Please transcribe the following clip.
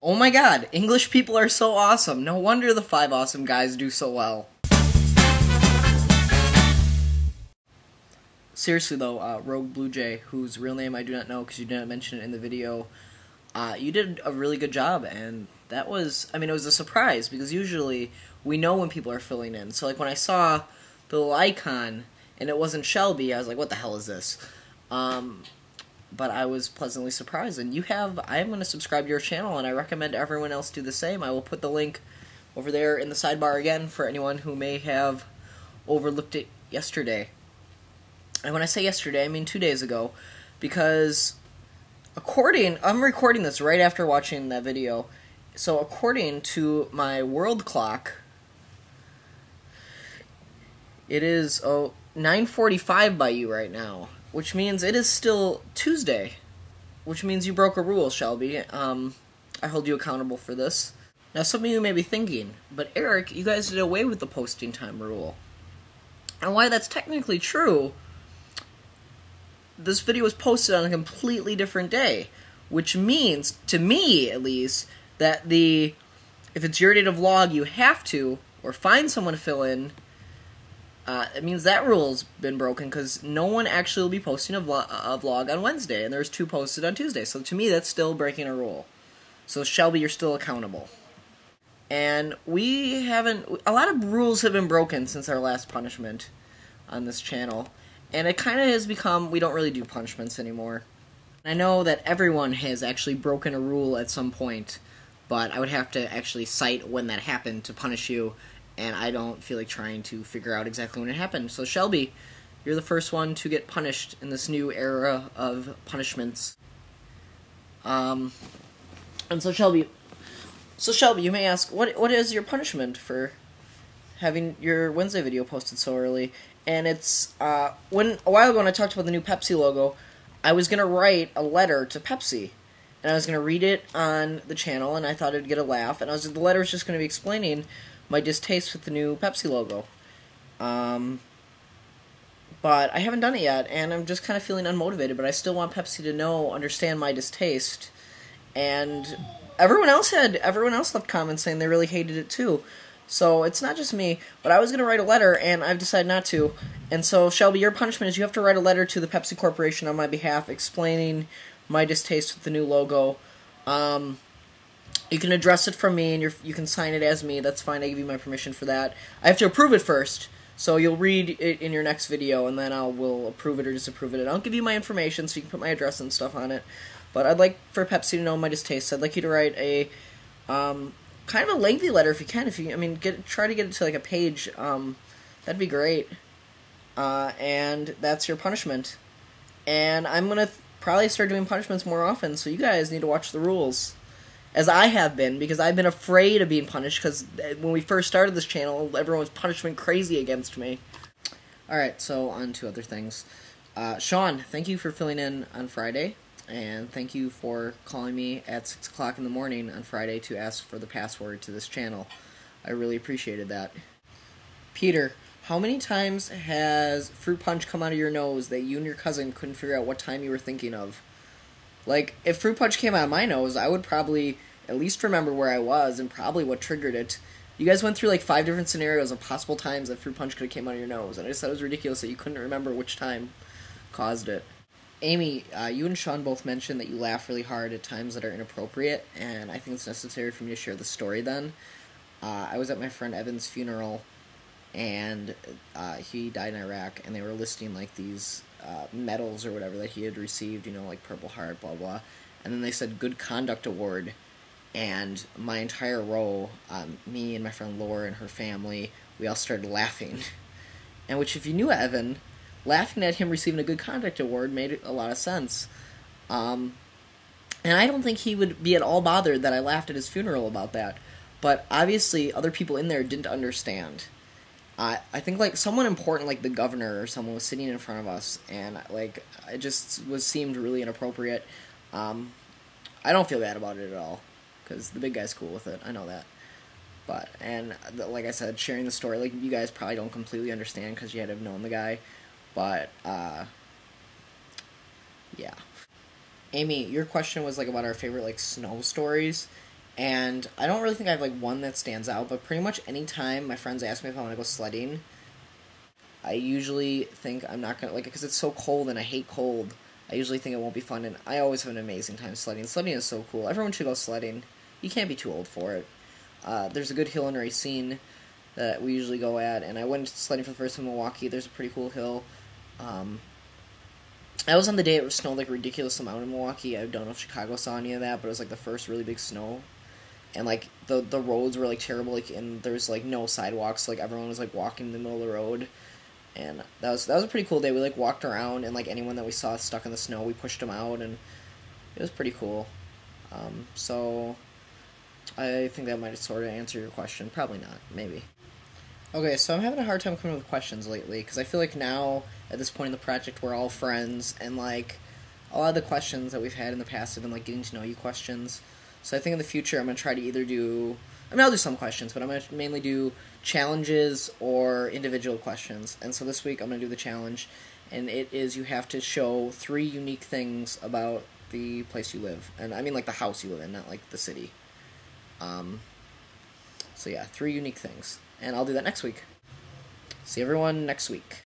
Oh my god, English people are so awesome. No wonder the 5 awesome guys do so well. Seriously though, Rogue Blue Jay, whose real name I do not know because you didn't mention it in the video, you did a really good job, and that was, it was a surprise, because usually we know when people are filling in. So like when I saw the little icon and it wasn't Shelby, I was like, what the hell is this? But I was pleasantly surprised, and I am going to subscribe to your channel, and I recommend everyone else do the same. I will put the link over there in the sidebar again for anyone who may have overlooked it yesterday. And when I say yesterday, I mean 2 days ago, because I'm recording this right after watching that video, so according to my world clock, it is 9:45 by you right now, which means it is still Tuesday, which means you broke a rule, Shelby. I hold you accountable for this. Now, some of you may be thinking, but Eric, you guys did away with the posting time rule. And while that's technically true, this video was posted on a completely different day, which means, to me at least, that if it's your day to vlog, you have to, or find someone to fill in. It means that rule's been broken, because no one actually will be posting a vlog on Wednesday, and there's 2 posted on Tuesday. So to me, that's still breaking a rule. So Shelby, you're still accountable. And a lot of rules have been broken since our last punishment on this channel. And it kind of has become, we don't really do punishments anymore. I know that everyone has actually broken a rule at some point, but I would have to actually cite when that happened to punish you, and I don't feel like trying to figure out exactly when it happened. So Shelby, you're the first one to get punished in this new era of punishments. And so Shelby, you may ask, what is your punishment for having your Wednesday video posted so early? And it's, a while ago when I talked about the new Pepsi logo, I was going to write a letter to Pepsi, and I was going to read it on the channel, and I thought it'd get a laugh, and the letter was just going to be explaining my distaste with the new Pepsi logo. But I haven't done it yet, and I'm just kind of feeling unmotivated, but I still want Pepsi to understand my distaste. And everyone else left comments saying they really hated it too. So it's not just me, but I was going to write a letter, and I've decided not to. And so, Shelby, your punishment is you have to write a letter to the Pepsi Corporation on my behalf explaining my distaste with the new logo. You can address it from me, and you can sign it as me. That's fine. I give you my permission for that. I have to approve it first, so you'll read it in your next video, and then we'll approve it or disapprove it. I'll give you my information, so you can put my address and stuff on it. But I'd like for Pepsi to know my distaste. I'd like you to write a kind of a lengthy letter if you can. Try to get it to like a page. That'd be great. And that's your punishment. And I'm gonna probably start doing punishments more often. So you guys need to watch the rules, as I have been, because I've been afraid of being punished. Because when we first started this channel, everyone was punishment crazy against me. All right, so on to other things. Sean, thank you for filling in on Friday. And thank you for calling me at 6 o'clock in the morning on Friday to ask for the password to this channel. I really appreciated that. Peter, how many times has fruit punch come out of your nose that you and your cousin couldn't figure out what time you were thinking of? Like, if fruit punch came out of my nose, I would probably at least remember where I was and probably what triggered it. You guys went through like 5 different scenarios of possible times that fruit punch could have came out of your nose, and I just thought it was ridiculous that you couldn't remember which time caused it. Amy, you and Sean both mentioned that you laugh really hard at times that are inappropriate, and I think it's necessary for me to share the story then. I was at my friend Evan's funeral, and he died in Iraq, and they were listing like these medals or whatever that he had received, like Purple Heart, blah blah, and then they said Good Conduct Award, and my entire row, me and my friend Laura and her family, we all started laughing. And which, if you knew Evan, laughing at him receiving a Good Conduct Award made a lot of sense. And I don't think he would be at all bothered that I laughed at his funeral about that. But obviously, other people in there didn't understand. I think, like, someone important, like the governor or someone, was sitting in front of us, and, like, it just seemed really inappropriate. I don't feel bad about it at all, because the big guy's cool with it. I know that. But, and, like I said, sharing the story, like, you guys probably don't completely understand because you had to have known the guy. But, yeah. Amy, your question was, like, about our favorite, like, snow stories. And I don't really think I have like one that stands out, but pretty much any time my friends ask me if I want to go sledding, I usually think I'm not gonna like it because it's so cold and I hate cold. I usually think it won't be fun, and I always have an amazing time sledding. Sledding is so cool. Everyone should go sledding. You can't be too old for it. There's a good hill in Racine that we usually go at, and I went sledding for the first time in Milwaukee. There's a pretty cool hill. I was on the day it snowed like a ridiculous amount in Milwaukee. I don't know if Chicago saw any of that, but it was like the first really big snow, and like the roads were like terrible, like, and there was like no sidewalks. Like everyone was like walking in the middle of the road, and that was a pretty cool day. We like walked around, and like anyone that we saw stuck in the snow, we pushed them out, and it was pretty cool. So I think that might sort of answer your question. Probably not. Maybe. Okay, so I'm having a hard time coming up with questions lately because I feel like now at this point in the project we're all friends, and like a lot of the questions that we've had in the past have been like getting to know you questions. So I think in the future I'm gonna try to either do, I mean, I'll do some questions, but I'm gonna mainly do challenges or individual questions. And so this week I'm gonna do the challenge, and it is you have to show 3 unique things about the place you live, and I mean like the house you live in, not like the city. Um, so yeah, 3 unique things. And I'll do that next week. See everyone next week.